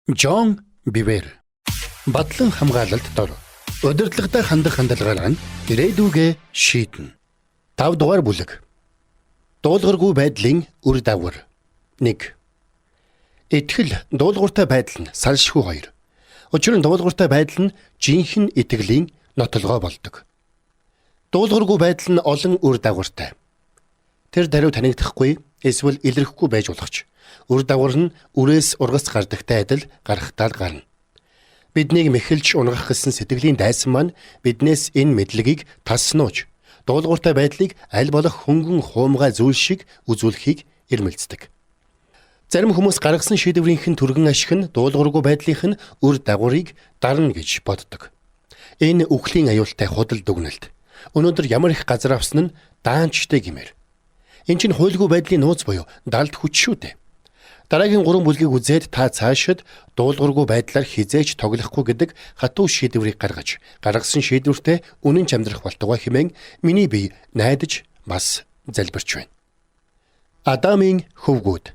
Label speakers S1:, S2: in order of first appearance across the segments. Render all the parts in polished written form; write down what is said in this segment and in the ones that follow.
S1: Жон Бивер Батлан хамгаалалт дор удирдлагатай хандах хандлагаар нь ирээдүгээ шийднэ. 5 дугаар бүлэг. Дуулуургүй байдлын үр дагавар. 1. Итгэл дуулууртай байдал нь салшгүй 2. Учир нь дуулууртай байдал нь жинхэнэ итгэлийн нотолгоо болдог. Дуулуургүй байдал нь олон үр дагавартай. Тэр даруй танигдахгүй эсвэл илэрхгүй байж болох ч үр дагавар нь үрээс ургац гардагтай адил гарахтаа л гарна. Биднийг мэхэлж унгах гэсэн сэтгэлийн дайсан маань биднээс энэ мэдлэгийг таснууж дуулууртай байдлыг аль болох хөнгөн хуумгай зүйл шиг үзүүлэхийг ирмэлцдэг. Зарим хүмүүс гаргасан шийдвэрийнхэн түргэн ашиг нь дуулуургүй байдлынх нь үр дагаврыг дарна гэж боддог. Энэ үхлийн аюултай худал дүгнэлт. Өнөөдөр ямар их газар авсан нь даанчтай гэмээр. Энд чинь хуйлгүй байдлын нууц буюу далд хүч шүү дээ. Дараагийн 3 бүлгийг үзээд та цаашид дуулуургүй байдлаар хизээж тоглохгүй гэдэг хатуу шийдвэрийг гаргасан шийдвэртээ үнэн ч амьдрах болтугай хэмээн миний бие найдаж бас залбирч байна. Адамын хөвгүүд.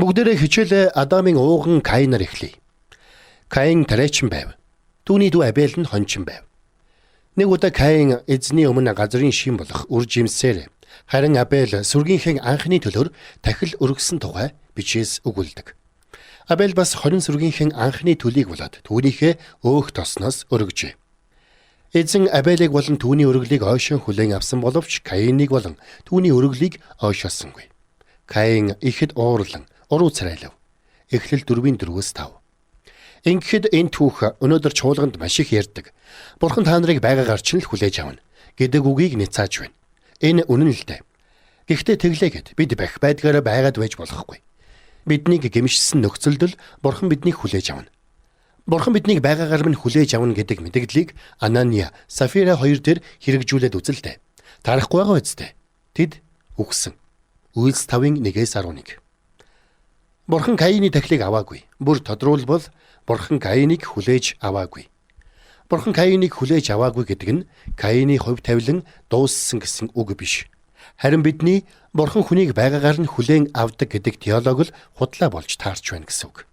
S1: Бүгдээрээ хичээлээ Адамын ууган Каинаар эхлэе. Каин тариачин байв. Түүний дүү Абель нь хончин байв. Нэг удаа Каин эзний өмнө газрын шим болох үр жимсээр харин Абель сүргийнхээ анхны төлөөр тахил өргөсөн тухай бичээс өгүүлдэг. Абель бас 20 сүргийнхээ анхны төлийг болоод түүнийхээ өөх тосноос өргөжээ. Эзэн Абелийг болон түүний өргөлийг ойшон хүлээн авсан боловч Каиныг болон түүний өргөлийг ойшоосонгүй. Каин ихэд уурлан уруу царайлав. Эхлэл 4:4-5. Ингэхэд энэ түүх өнөөдөр чуулганд маш их ярьдаг. Бурхан та нарыг байгаагаар ч л хүлээж авна гэдэг үгийг нэцааж байна. Энэ үнэн л дээ. Гэхдээ тэглээгээд бид бах байдгаараа байгаад байж болохгүй. Биднийг гэмшсэн нөхцөлд л Бурхан биднийг хүлээж авна. Бурхан биднийг байгаагаар минь хүлээж авна гэдэг мэдээллийг Анания, Сафира хоёр дээр хэрэгжүүлээд үзэлтэй. Тарахгүй байгаа үстэй. Тэд үгсэн. Үйлс 5:1-11. Бурхан Каины тахлыг аваагүй. Бүр тодруулбал Бурхан Каиныг хүлээж аваагүй. Бурхан Каиныг хүлээж аваагүй гэдэг нь Каины хувь тавилан дууссан гэсэн үг биш. Харин бидний Бурхан хүнийг байгаагаар нь хүлээн авдаг гэдэг теолог л худлаа болж таарч байна гэсэн үг.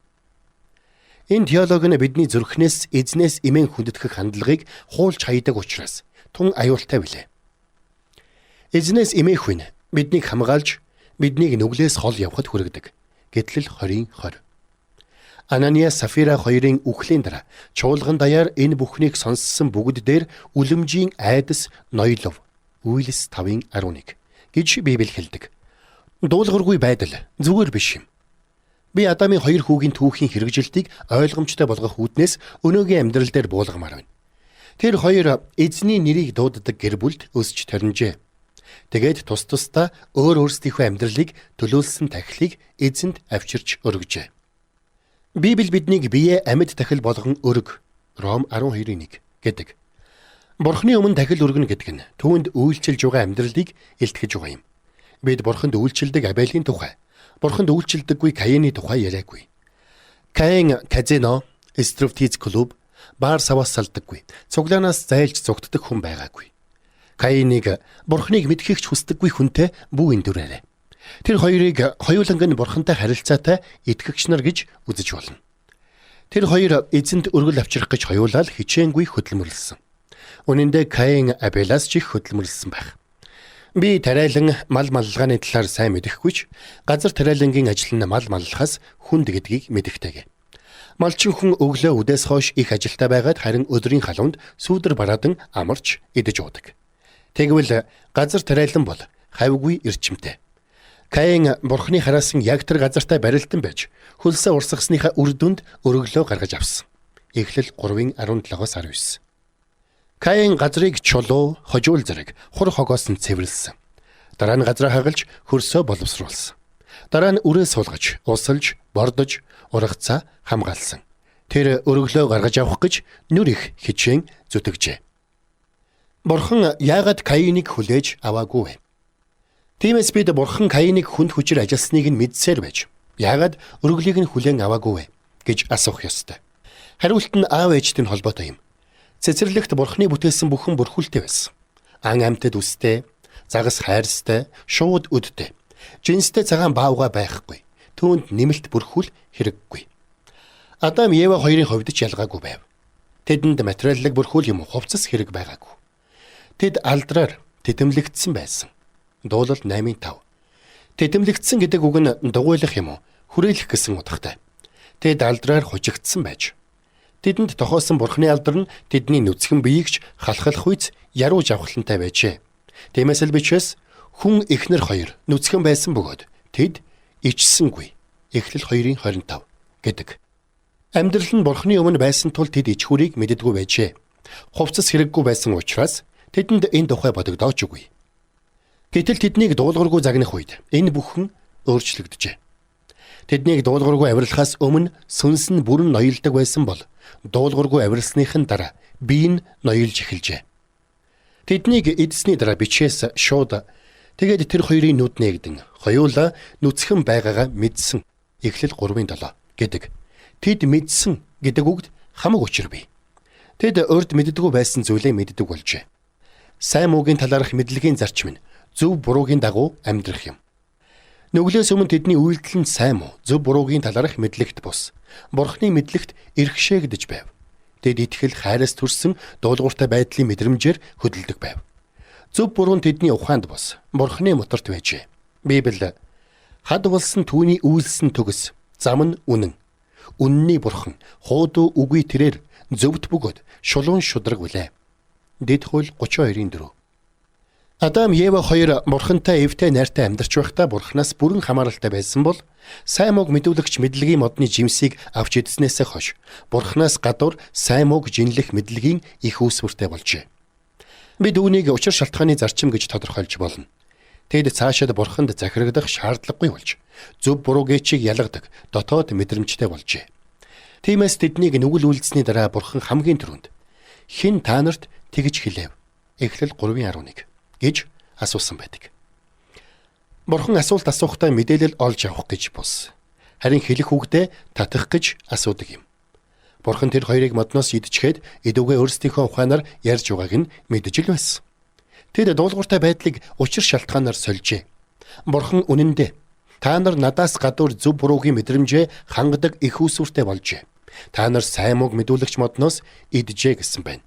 S1: Энэ теолог нь бидний зүрхнээс эзнээс эмээн хүндэтгэх хандлагыг хуулж хайдаг учраас тун аюултай билээ. Эзнээс эмээх хүн биднийг хамгаалж биднийг нүглээс хол явахад хүргэдэг. Гэтэл 20:20. Анания, Сафира хоёрын үхлийн дараа чуулган даяар энэ бүхнийг сонссон бүгд дээр үлэмжийн айдас ноёлов. Үйлс 5:11 гэж Библи хэлдэг. Дуулуургүй байдал зүгээр биш юм. Би Адамын 2 хүүгийн түүхийн хэрэгжилтийг ойлгомжтой болгох үүднээс өнөөгийн амьдрал дээр буулгамаар байна. Тэр хоёр эзний нэрийг дууддаг гэр бүлд өсч төрнжээ. Тэгээд тус тусдаа өөрсдийнхөө амьдралыг төлөөлсөн тахилыг эзэнд авчирч өргөжээ. Библи биднийг бие амьд тахил болгон өрг Ром 12:1 гэдэг. Бурхны өмнө тахил өргөнө гэдэг нь түүнд үйлчилж байгаа амьдралыг илтгэж байгаа юм. Бид Бурханд үйлчилдэг Абелийн тухай, Бурханд үйлчилдэггүй Каины тухай яриаггүй. Каин казино, стриптиз клуб, бар саваас салдаггүй. Цуглаанаас зайлж зугтдаг хүн байгаагүй. Каиныг Бурхныг мэдхийгч хүсдэггүй хүнтэй бүү эндүрээрээ. Тэр хоёрыг хоёуланг нь Бурхантай харилцаатай итгэгч нар гэж үзэж болно. Тэр хоёр эзэнд өргөл авчрах гэж хоёулаа хичээнгүй хөдөлмөрлсөн. Үнэн дээр Каин Абелаас ч их хөдөлмөрлсөн байх. Би тариалан мал маллагааны талаар сайн мэдэхгүй ч газар тариалангийн ажил нь мал маллахаас хүнд гэдгийг мэдэгтэйг. Малчин хүн өглөө үдээс хойш их ажилтай байгаад харин өдрийн халуунд сүүдэр бараадан амарч идэж уудаг. Тэгвэл газар тариалан бол хавьгүй эрчимтэй. Каин Бурхны хараасан яг тэр газартаа барилтан байж хөлсөө урсгасныхаа үр дүнд өргөлөө гаргаж авсан. Эхлэл 3:17-19. Каин газрыг чулуу, хожуул зэрэг хур хогоос нь цэвэрлсэн. Дараа нь газраа хагалж хөрсөө боловсруулсан. Дараа нь үрээ суулгаж, усалж, бордож, ургацаа хамгаалсан. Тэр өргөлөө гаргаж авах гэж нүр их хичээн зүтгэжээ. Бурхан яагаад Каиныг хүлээж аваагүй вэ? Тиймээс бид Бурхан Каиныг хүнд хүчээр ажилсныг нь мэдсээр байж, яагаад өргөлийг нь хүлээн аваагүй вэ гэж асуух ёстой. Хариулт нь аав ээжтэй холбоотой юм. Цэцэрлэгт Бурханы бүтээсэн бүхэн бүрхүүлтэй байсан. Ан амьтад үстэй, загас хайрстай, шууд өдтэй, жинстэй цагаан баавга байхгүй. Түүнд нэмэлт бүрхүүл хэрэггүй. Адам Ева хоёрын хувьд ч ялгаагүй байв. Тэдэнд материаллык бүрхүүл юм хувцас хэрэг байгаагүй. Тэд алдраар титэмлэгдсэн байсан. Дуулал 8:5. Титэмлэгдсэн гэдэг үг нь дугуйлах юм уу? Хүрээлэх гэсэн утгатай. Тэд алдраар хужигдсан байж. Тэдэнд тохиосон бурхны алдар нь тэдний нүцгэн биеигч халахлах үйц яруу жавхлантай байжээ. Тиймээс л бичээс хүн эхнэр хоёр нүцгэн байсан бөгөөд тэд ичсэнгүй. Эхлэл 2:25 гэдэг. Амьдрал нь бурхны өмнө байсан тул тэд ичхүрийг мэддэггүй байжээ. Хувцас хэрэггүй байсан учраас тэдэнд энэ тухай бодогдоочгүй. Гэтэл тэднийг дуулуургүй загнах үед энэ бүхэн өөрчлөгдөжээ. Тэднийг дуулуургүй авирлахаас өмнө сүнс нь бүрэн ноёлдог байсан бол дуулуургүй авирлсныхын дараа бие нь ноёлж эхэлжээ. Тэднийг эдсний дараа бичээс шууд тэгээд тэр хоёрын нүд нээгдэн хоёулаа нүцгэн байгаагаа мэдсэн. Эхлэл 3:7 гэдэг. Тэд мэдсэн гэдэг үгд хамаг учир бий. Тэд урд мэддэггүй байсан зүйлээ мэддэг болжээ. Сайн муугийн талаарх мэдлэгийн зарчим нь зөв буруугийн дагуу амьдрах юм. Нүглээс өмнө тэдний үйлдэл нь сайн муу, зөв буруугийн талаарх мэдлэгт бус. Бурхны мэдлэгт эрхшээгдэж байв. Тэд итгэл хайраас төрсөн дуулууртай байдлын мэдрэмжээр хөдөлдөг байв. Зөв буруу нь тэдний ухаанд бус. Бурхны моторт байжээ. Библи хад болсон түүний үйлсэн төгс, зам нь үнэн. Үнний бурхан хуудуу үгүй тэрээр зөвд бөгөөд шулуун шудраг үлээ. Дэд хууль 32:4. Адам Ева хоёр бурхантай эвтэй найртай амьдарч байхдаа бурханаас бүрэн хамааралтай байсан бол сайн мууг мэдүүлэгч мэдлэгийн модны жимсийг авч идснээс хойш бурханаас гадуур сайн мууг жинлэх мэдлэгийн их үүсвэртэй болжээ. Бид үүнийг учир шалтгааны зарчим гэж тодорхойлж болно. Тэд цаашаад бурханд захирагдах шаардлагагүй болж зөв буруу гэчийг ялгадаг дотоод мэдрэмжтэй болжээ. Тиймээс тэднийг нүгэл үйлдсэний дараа бурхан хамгийн түрүүнд хэн та нарт тэгж хэлэв? Эхлэл 3:11 гэж асуусан байдаг. Бурхан асуулт асуухдаа мэдээлэл олж авах гэж бус. Харин хэлэх үгдээ татах гэж асуудаг юм. Бурхан тэр хоёрыг модноос идчихээд эдүгээ өөрсдийнхөө ухаанаар ярьж байгааг нь мэдэж л байсан. Тэд дуулууртай байдлыг учир шалтгаанаар сольжээ. Бурхан үнэндээ та нар надаас гадуур зөв буруугийн мэдрэмжээ хангадаг их үүсвэртэй болжээ. Та нар сайн мууг мэдүүлэгч модноос иджээ гэсэн байна.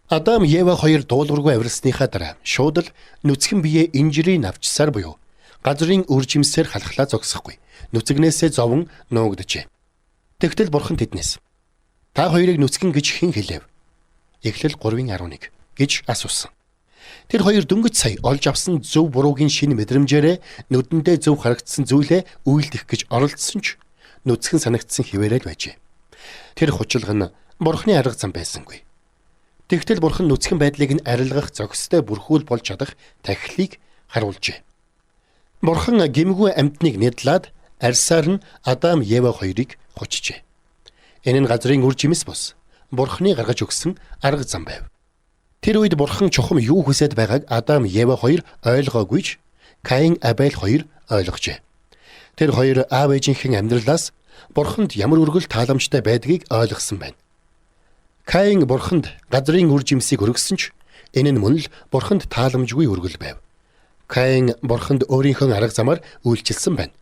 S1: Адам Ева хоёр дуулуургүй авирлсныхаа дараа шууд л нүцгэн бие инжирийн навчсаар буюу газрын үр жимсээр халахлаа зогсохгүй. Нүцгнээсээ зовон нуугджээ. Тэгтэл бурхан тэднээс та хоёрыг нүцгэн гэж хэн хэлэв? Эхлэл 3:11 гэж асуусан. Тэр хоёр дөнгөж сая олж авсан зөв буруугийн шинэ мэдрэмжээрээ нүдэндээ зөв харагдсан зүйлээ үйлдэх гэж оролдсон ч нүцгэн санагдсан хിവэрэл байжээ. Тэр хучлаг нь бурхны арга зам байсангүй. Тэгтэл бурхан нүцгэн байдлыг нь арилгах зохистой бүрхүүл болж чадах тахилыг харуулжээ. Бурхан гэмгүй амьтныг нэрлээд арьсаар нь Адам Ева хоёрыг хочжээ. Энэ нь газрын үр жимс бус. Бурханы гаргаж өгсөн арга зам байв. Тэр үед бурхан чухам юу хүсэж байгааг Адам Ева хоёр ойлгоогүйч Каин Абель хоёр ойлгожээ. Тэр хоёр аав ээжийнхэн амьдралаас бурханд ямар үргэл тааламжтай байдгийг ойлгосон байна. Каин бурханд газрын үр жимсийг өргөсөн ч энэ нь мөн л бурханд тааламжгүй үргэл байв. Каин бурханд өөрийнхөө арга замаар үйлчилсэн байна.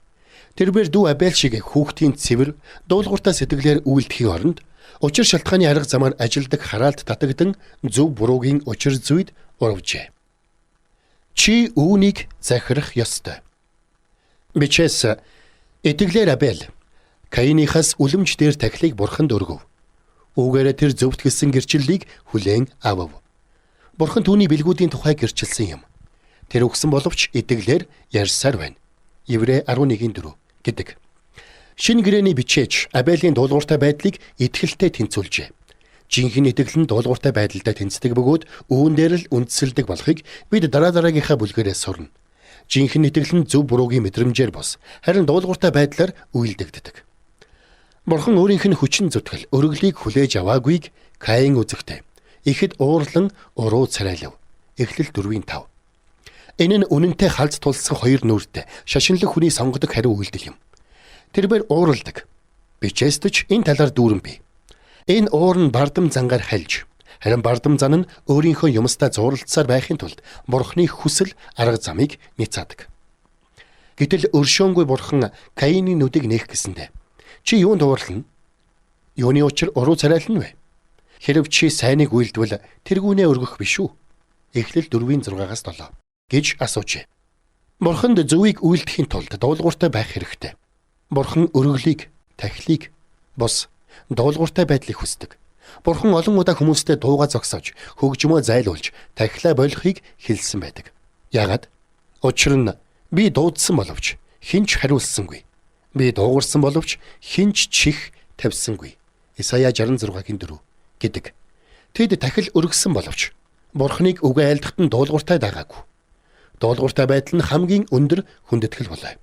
S1: Тэрээр дүү Абель шиг хүүхдийн цэвэр дуулууртай сэтгэлээр үйлдэхийн оронд учир шалтгааны арга замаар ажилдаг хараалт татагдан зөв буруугийн учир зүйд урвжээ. Чи үүнийг захирах ёстой. Бичээс итгэлээр Абель Каиныхаас үлэмж дээр тахилыг бурханд өргөв. Үүгээрээ тэр зөвхт гисэн гэрчлэлийг хүлээн авав. Бурхан түүний бэлгүүдийн тухай гэрчилсэн юм. Тэр өгсөн боловч итгэлээр ярьсаар байна. Еврэ 11:4 гэдэг. Шинэ гэрээний бичээж Абелийн дуулууртай байдлыг итгэлтэй тэнцвүүлжээ. Жинхэнэ итгэл нь дуулууртай байдалтай тэнцдэг бөгөөд үүн дээр л үндсэлдэг болохыг бид дараагийнхаа бүлгээрээ сурна. Жинхэнэ итгэл нь зөв буруугийн мэдрэмжээр бос, харин дуулууртай байдлаар үйлдэгддэг. Бурхан өөрийнх нь хүчин зүтгэл өргөлийг хүлээж аваагүйг Каин үзэхдээ ихэд уурлан уруу царайлав. Эхлэл 4:5. Энэ нь үнэнтэй халз тулсан хоёр нүртэй шашинлаг хүний сонгодог хариу үйлдэл юм. Тэрээр уурладаг. Бичээсдэж энэ талаар дүүрэн бий. Энэ уур нь бардам зангаар хальж, харин бардам зан нь өөрийнхөө юмстаа зууралцсаар байхын тулд бурхны хүсэл арга замыг няцаадаг. Гэтэл өршөөнгүй бурхан Каины нүдийг нээх гэсэндэ чи юунд уурлана? Юуны учир уруу царайлна вэ? Хэрв чи сайныг үйлдвэл тэргүүнээ өргөх биш үү? Эхлэл 4:6-аас 7 гэж асуужээ. Бурханд зөвийг үйлдэхийн тулд дуулууртай байх хэрэгтэй. Бурхан өргөлийг, тахилыг, бус дуулууртай байдлыг хүсдэг. Бурхан олон удаа хүмүүстэй дууга зогсоож, хөгжмөө зайлуулж, тахилаа болохыг хэлсэн байдаг. Яагаад? Учир нь би дуудсан боловч хинч хариулсангүй. Би дуугарсан боловч хинч чих тавьсангүй. Исая 66:4 гэдэг. Тэд тахил өргөсөн боловч Бурханыг үгээ айлдахад нь дуулууртай дагаагүй. Дуулууртай байдал нь хамгийн өндөр хүндэтгэл болоо.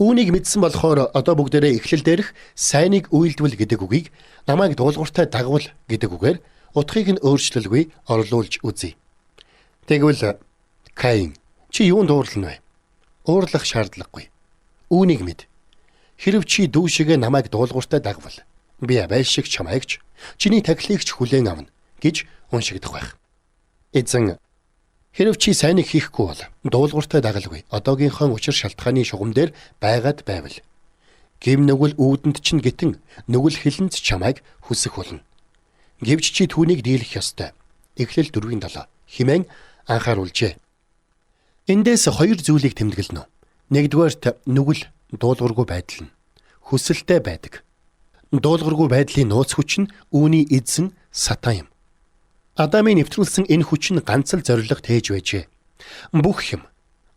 S1: Үүнийг мэдсэн болохоор одоо бүгдээрээ эхлэл дээрх сайныг үйлдвэл гэдэг үгийг намайг дуулууртай дагвал гэдэг үгээр утгыг нь өөрчлөлгүй орлуулж үзье. Тэгвэл Каин чи юунд уурлана вэ? Уурлах шаардлагагүй. Үүнийг мэд. Хэрв чи дүү шигээ намайг дуулууртай дагвал би Абель шиг чамайгч чиний тахилыгч хүлээн авна гэж уншигдах байх. Эзэн хэрв чи сайныг хийхгүй бол дуулууртай дагалгүй одоогийнхоо учир шалтгааны шугам дээр байгаад байвал гим нүгэл үүдэнд чинь гитэн нүгэл хилэнц чамайг хүсэх болно. Гэвч чи түүнийг дийлэх ёстой. Эхлэл 4:7 хэмээн анхааруулжээ. Эндээс хоёр зүйлийг тэмдэглэнэ. Нэгдүгээрт нүгэл дуулуургүй байдал нь хүсэлтэй байдаг. Дуулуургүй байдлын нууц хүч нь үүний эзэн сатан юм. Адамын нэвтрүүлсэн энэ хүч нь ганц л зориг тээж байжээ. Бүх юм,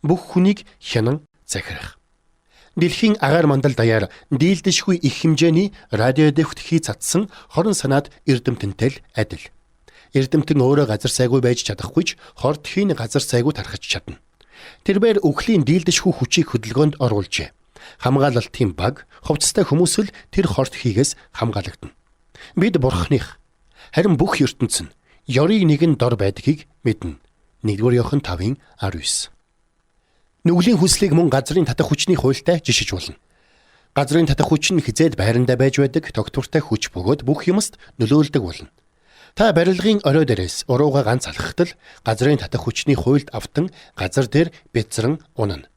S1: бүх хүнийг хянан захирах. Дэлхийн агаар мандал даяар дийлдэшгүй их хэмжээний радиодэвт хий цацсан хорон санаад эрдэмтэнтэй л адил. Эрдэмтэн өөрөө газар сайгүй байж чадахгүй ч хорт хийн газар сайгүй тархаж чадна. Тэрээр үхлийн дийлдэшгүй хүчийг хөдөлгөөнд оруулжээ. Хамгаалалтын баг, хувцастай хүмүүс л тэр хорт хийгээс хамгаалагдана. Бид бурхных, харин бүх ертөнц нь ёрыг нэгэн дор байдгийг мэднэ. 1-р Иохан 5:19. Нүглийн хүслийг мөн газрын татах хүчний хуйлтай жишиж болно. Газрын татах хүч нь хизээд байрандаа байж байдаг тогтвортой хүч бөгөөд бүх юмст нөлөөлдөг болно. Та барилгын орой дээрээс урууга ганц алхахтал газрын татах хүчний хуйлд автан газар дээр бяцран унана.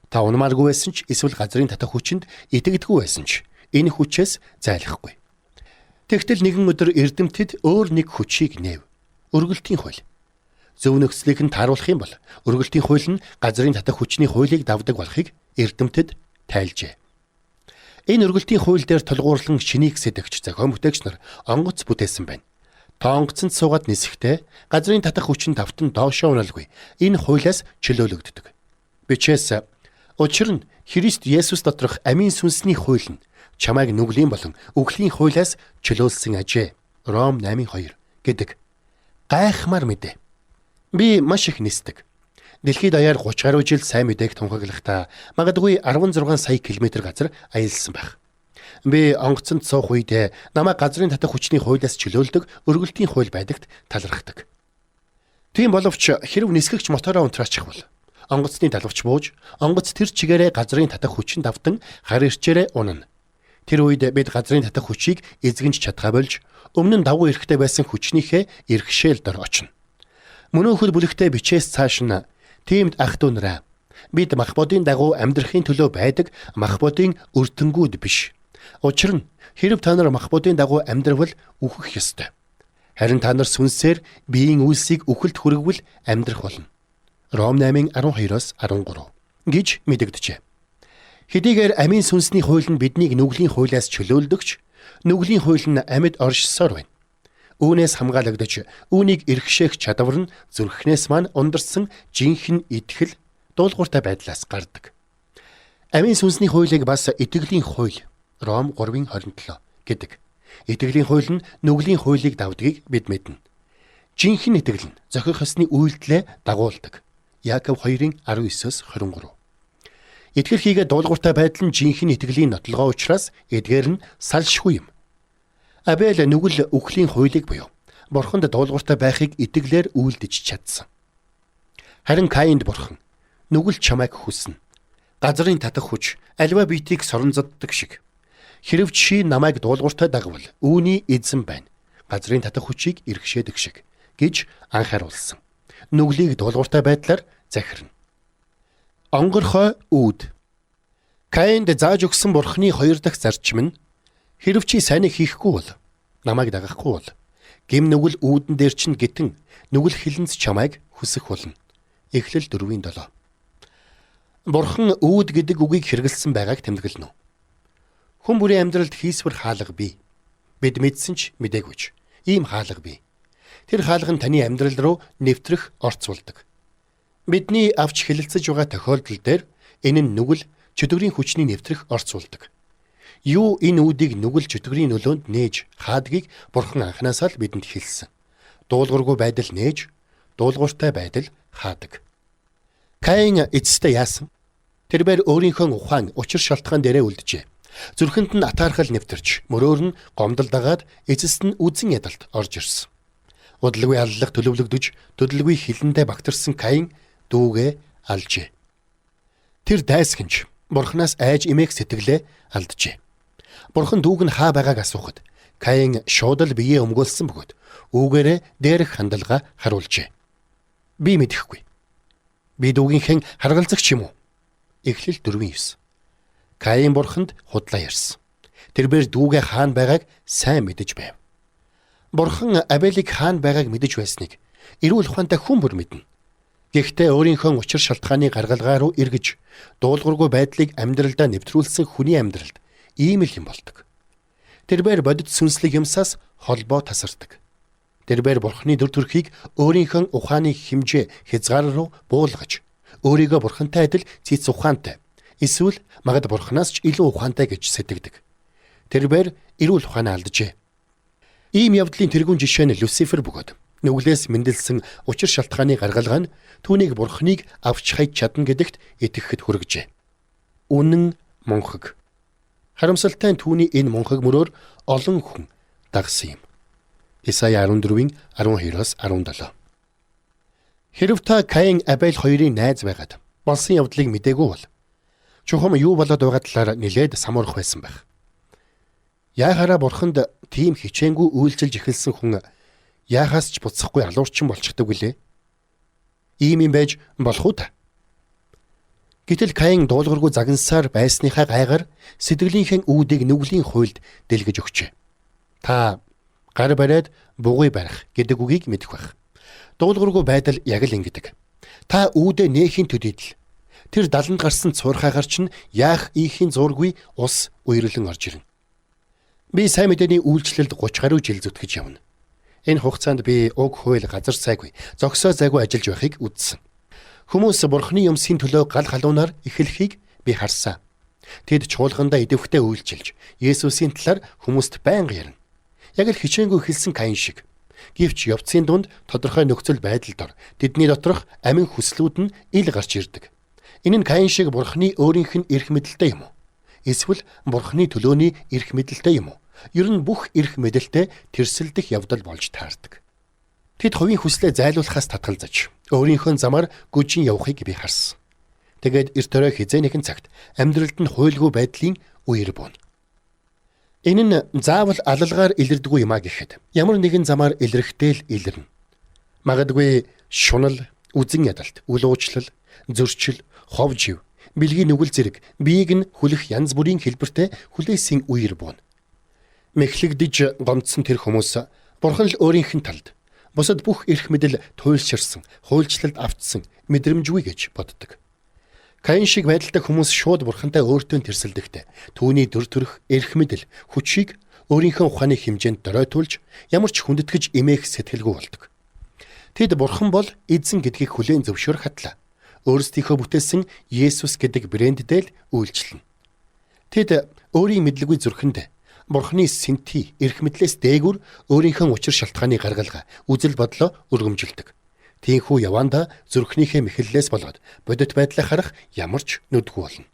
S1: Та унамааргүй байсан ч эсвэл газрын татах хүчинд итгэдэггүй байсан ч энэ хүчээс зайлахгүй. Тэгтэл нэгэн өдөр эрдэмтэд өөр нэг хүчийг нээв. Өргөлтийн хууль. Зөв нөхцөлийг нь тааруулах юм бол өргөлтийн хууль нь газрын татах хүчний хуулийг давдаг болохыг эрдэмтэд тайлжээ. Энэ өргөлтийн хууль дээр тулгуурлан шинийг сэдэгч зохион бүтээгч нар онгоц бүтээсэн байна. Тоонгоцонд суугаад нисэхдээ газрын татах хүчин давтан доошоо уналгүй. Энэ хуулиас чөлөөлөгддөг. Бичээс учир нь Христ Есүс доторх амийн сүнсний хууль нь чамайг нүглийн болон үхлийн хуулиас чөлөөлсөн ажээ. Ром 8:2 гэдэг. Гайхмаар мэдээ. Би маш их нисдэг. Дэлхийд даяар 30 гаруй жил сайн мэдээг тунхаглахдаа магадгүй 16 сая км газар аялсан байх. Би онгоцонд суух үед намайг газрын татах хүчний хуулиас чөлөөлдөг өргөлтийн хууль байдагт талархдаг. Тийм боловч хэрв нисгэгч мотороо унтраачих бол онгоцны далавч бууж, онгоц тэр чигээрээ газрын татах хүчин давтан хар ирчээрээ унана. Тэр үед бид газрын татах хүчийг эзэгэнж чадхаа болж өмнө нь давгүй эрэхтэй байсан хүчнийхээ эрхшээл дор очно. Мөнөө хөл бүлэгтээ бичээс цааш нь тиймд ах トゥ нараа бид мах бодын дагуу амьдрахын төлөө байдаг мах бодын өртөнгүүд биш. Учир нь хэрв та нар мах бодын дагуу амьдрал үхэх ёстой. Харин та нар сүнсээр биеийн үйлсийг үхэлд хүргвэл амьдрах болно. Ром 8:12-13 гэж мэдэгдэжээ. Хэдийгээр амийн сүнсний хууль нь биднийг нүглийн хуулиас чөлөөлдөгч, нүглийн хууль нь амьд оршсоор байна. Үүнээс хамгаалагдаж, үүнийг эрхшээх чадвар нь зүрхнээс маань ундарсан жинхэнэ итгэл, дуулууртай байдлаас гардаг. Амийн сүнсний хуулийг бас итгэлийн хууль, Ром 3:27 гэдэг. Итгэлийн хууль нь нүглийн хуулийг давдгийг бид мэднэ. Жинхэнэ итгэл нь зохих ёсны үйлдэлээ дагуулдаг. Яаков 2:19-23. Итгэл хийгээ дуулууртай байдал нь жинхэнэ итгэлийн нотлогоо учраас эдгээр нь салшгүй юм. Абель нүгэл үхлийн хуулийг буюу бурханд дуулууртай байхыг итгэлээр үйлдэж чадсан. Харин Каинд бурхан нүгэл чамайг хүснэ. Газрын татах хүч альва биетийг соронзоддог шиг. Хэрв чи намайг дуулууртай дагвал үүний эзэн байна. Газрын татах хүчийг эрхшээдэг шиг гэж анхааруулсан. Нүглийг дуулууртай байдлаар захирна. Онгорхой үүд. Каинд зааж өгсөн бурханы хоёр дахь зарчим нь Хэрв чи сайныг хийхгүй бол намайг дагахгүй бол гим нүгэл үүдэн дээр чинь гитэн нүгэл хилэнц чамайг хүсэх болно. Эхлэл 4:7. Бурхан үүд гэдэг үгийг хэрэгэлсэн байгааг тэмдэглэнэ. Хүн бүрийн амьдралд хийсвэр хаалга бий. Бид мэдсэн ч мдэггүйч. Ийм хаалга бий. Тэр хаалга нь таны амьдрал руу нэвтрэх орцуулдаг. Бидний авч хэлэлцэж байгаа тохиолдол дээр энэ нь нүгэл чөтгөрийн хүчний нэвтрэх орцуулдаг. Юу энэ үүдийг нүгэл чөтгөрийн нөлөөнд нээж хаадгийг Бурхан анханасаа л бидэнд хэлсэн. Дуулуургүй байдал нээж, дуулууртай байдал хаадаг. Каин эцэстээ яасан? Тэрээр өөрийнхөө ухаан, учир шалтгаан дээрээ үлджээ. Зүрхэнд нь атаархал нэвтэрч, мөрөөр нь гомдол дагаад эцэст нь үзэн ядалт орж ирсэн. Удалгүй аллах төлөвлөгдөж, төдөлгүй хилэндээ багтарсан Каин дүүгээ алжээ. Тэр дайсагч Бурханаас айж эмээх сэтгэлээ алджээ. Бурхан дүүг нь хаа байгааг асуухад Каин шууд л биеэ өмгөөлсөн бөгөөд үүгээрээ дээрх хандалгаа харуулжээ. Би мэдэхгүй. Би дүүгийнхэн харгалзагч юм уу? Эхлэл 4:9. Каин Бурханд худлаа ярьсан. Тэрээр дүүгээ хаана байгааг сайн мэдэж байв. Бурхан Абелийг хаана байгааг мэдэж байсныг эрүүл ухаантай хүн бүр мэднэ. Гэхдээ өөрийнхөө учир шалтгааны гаргалгаа руу эргэж дуулуургүй байдлыг амьдралдаа нэвтрүүлсэн хүний амьдралд ийм л юм болдог. Тэрээр бодит сүнслэг юмсаас холбоо тасардаг. Тэрээр Бурханы дүр төрхийг өөрийнхөө ухааны хэмжээ хязгаар руу буулгаж, өөрийгөө Бурхантай адил цэц ухаантай, эсвэл магад Бурханаас ч илүү ухаантай гэж сэтгэдэг. Тэрээр эрүүл ухаанаа алджээ. Ийм явдлын тэргүүн жишээ нь Люцифер бөгөөд нүглээс мэндэлсэн учир шалтгааны гаргалгаа нь түүнийг Бурханыг авч хайж чадна гэдэгт итгэхэд хүргэжээ. Үнэн мунхаг. Харамсалтай нь түүний энэ мунхаг мөрөөр олон хүн дагсан юм. Исая 14:12-17. Хэрв та Каин Абель хоёрын найз байгаад болсон явдлыг мдээгүй бол чухам юу болоод байгаа талаар нэлээд самуурах байсан байх. Яахаараа Бурханд тийм хичээнгүй үйлчилж эхэлсэн хүн яахаас ч буцахгүй алуурчин болчихдог үлээ. Ийм юм байж болох уу та? Гэтэл Каин дуулуургүй загнасаар байсныхаа гайгаар сэтгэлийнхээ үүдийг нүглийн хуйлд дэлгэж өгчээ. Та гар бариад бугуй барих гэдэг үгийг мэдэх байх. Дуулуургүй байдал яг л ингэдэг. Та үүдээ нээхийн төдийдл тэр даланд гарсан цуурхаагаар чинь яах ийхийн зургүй ус уйрлан орж ирнэ. Би сайн мэдээний үйлчлэлд 30 гаруй жил зүтгэж явна. Энэ хугацаанд би уг хууль газар сайгүй, зогсоо зайгүй ажиллаж байхыг үзсэн. Хүмүүс Бурханы юмсийн төлөө гал халуунаар эхлэхийг би харсан. Тэд чуулгандаа идэвхтэй үйлчилж, Есүсийн талаар хүмүүст байнга ярина. Яг л хичээнгүй хэлсэн Каин шиг. Гэвч явцын дунд тодорхой нөхцөл байдалд ор тэдний доторх амин хүслүүд нь ил гарч ирдэг. Энэ нь Каин шиг Бурханы өөрийнх нь эрх мэдэлтэй юм уу? Эсвэл Бурханы төлөөний эрх мэдэлтэй юм уу? Ер нь бүх эрх мэдэлтэй тэрсэлдэх явдал болж таардаг. Тэд хувийн хүслээ зайлуулахаас татгалзаж, өөрийнхөө замаар гүжин явахыг би харсан. Тэгээд эрт орой хизээ нэгэн цагт амьдралд нь хуйлгүй байдлын үер буuna. Энэ нь заавал алалгаар илэрдэггүй юм а гэхэд ямар нэгэн замаар илрэхтэй л илэрнэ. Магадгүй шунал, үзэн ядалт, үл уучлал, зөрчил, хов жив, бэлгийн нүгэл зэрэг биеийг нь хүлэх янз бүрийн хэлбэртэй хүлээсийн үер буuna. Мэхлэгдэж гомдсон тэр хүмүүс Бурхан л өөрийнх нь талд бусад бүх эрх мэдэл туйлширсан, хуульчлалд автсан мэдрэмжгүй гэж боддог. Каин шиг байдалтай хүмүүс шууд Бурхантай өөртөө тэрсэлдэхтэй түүний дүр төрх эрх мэдэл хүчийг өөрийнхөө ухааны хэмжээнд доройтуулж ямар ч хүндэтгэж эмээх сэтгэлгүй болдог. Тэд Бурхан бол эзэн гэдгийг хүлээн зөвшөөрөх хатлаа өөрсдийнхөө бүтээсэн Есүс гэдэг бренддээ л үйлчлэнэ. Тэд өөрийн мэдлэгүй зүрхэнд Бурханы сэнти эрх мэдлээс дээгүр өөрийнхөө учир шалтгааны гаргалгаа үзэл бодлоо өргөмжилдэг. Тийхүү яванда зүрхнийхээ мэхлэлээс болоод бодит байдлаа харах ямар ч нүдгүй болно.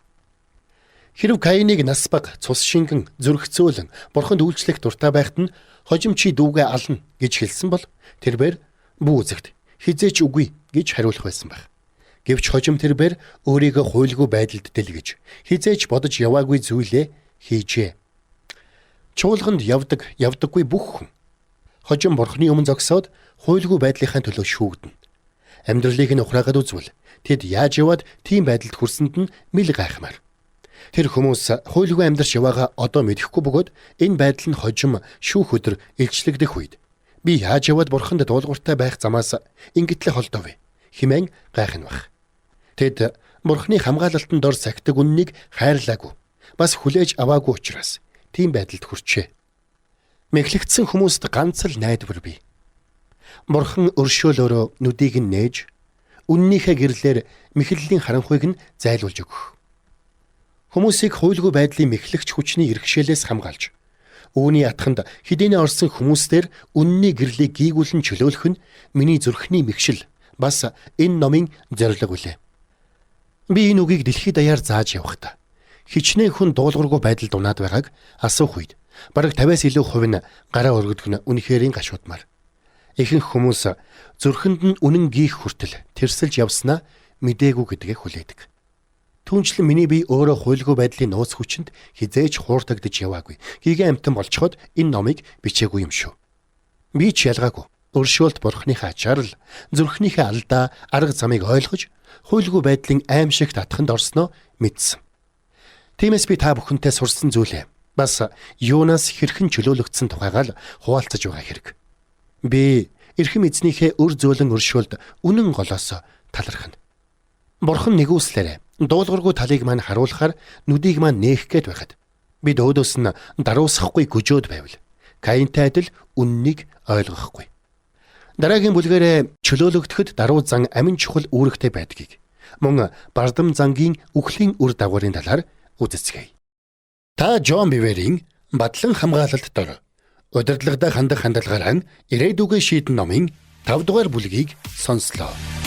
S1: Хэрв Каиныг нас баг цус шингэн зүрх зөөлөн Бурханд үйлчлэх дуртай байхад нь хожим чи дүүгээ ална гэж хэлсэн бол тэрээр бүү үзэгт хизээч үгүй гэж хариулах байсан байх. Гэвч хожим тэрээр өөрийгөө хуйлгүй байдалд дэлгэж хизээч бодож яваагүй зүйлээ хийжээ. Чуулганд явдаггүй бүх хүн хожим Бурханы өмнө зогсоод хуйлгүй байдлынхаа төлөө шүүгдэнэ. Амьдралыг нь ухраагаад үзвэл тэд яаж яваад тийм байдалд хүрсэнд нь мэл гайхмаар. Тэр хүмүүс хуйлгүй амьдарч яваагаа одоо мэдэхгүй бөгөөд энэ байдал нь хожим шүүх өдөр илчлэгдэх үед би яаж яваад бурханд дуулууртай байх замаас ингэтлээ холдов хэмээн гайхна баг. Тэд бурхны хамгаалалтанд ор сахидаг үннийг хайрлаагүй бас хүлээж аваагүй учраас тийм байдалд хүрчээ. Мэхлэгдсэн хүмүүст ганц л найдвар бий. Бурхан өршөөлөөрөө нүдийг нь нээж үннийхээ гэрлээр мэхлэлийн харанхуйг нь зайлуулж өгөх. Хүмүүсийг хуйлгүй байдлын мэхлэгч хүчний иргэшээлээс хамгаалж, үүний атханд хэдийнэ орсон хүмүүстээр үнний гэрлийг гийгүүлэн чөлөөлөх нь миний зүрхний мэгшил бас энэ номын зорилго үлээ. Би энэ үгийг дэлхийд даяар зааж явахдаа хичнээн хүн дуулуургүй байдалд унаад байгааг асуух үед бараг 50-аас илүү хувь нь гараа өргөдөх нь үнэхэрийн гашуудмаар. Ихэнх хүмүүс зүрхэнд нь үнэн гийх хүртэл тэрсэлж явснаа мэдээгүй гэдгээ хүлээдэг. Түүнчлэн миний бие өөрөө хуйлгүй байдлын нууц хүчинд хизээж хуурдагдж яваагүй. Гигэн амтан болцоход энэ номыг бичээгүй юм шүү. Би ч ялгаагүй. Өршөөлт бурхныхаа ачаар л зүрхнийхээ алдаа арга замыг ойлгож хуйлгүй байдлын аимшигт татханд орсноо мэдсэн. Тиймээс би та бүхэнтэй сурсан зүйлээ бас юунаас хэрхэн чөлөөлөгдсөн тухайгаа л хуваалцаж байгаа хэрэг. Би эрхэм эзнийхээ өр зөөлөн өршөөлд үнэн голоос талархна. Бурхан нэгүслээрээ дуулуургүй талыг маань харуулахаар нүдийг маань нээх гээд байхад бид өөдөөс нь даруусахгүй гүжөөд байвал Каинтай адил үннийг ойлгохгүй. Дараагийн бүлгээрээ чөлөөлөгдөхөд даруй зан амин чухал үүрэгтэй байдгийг мөн бардам зангийн үхлийн үр дагаврын талаар үзэцгээе. Та Джон Биверийн Батлан хамгаалалт дор удирдлагатай хандах хандлагаараа ирээдүгөө шийдэн номын 5 дугаар бүлгийг сонслоо.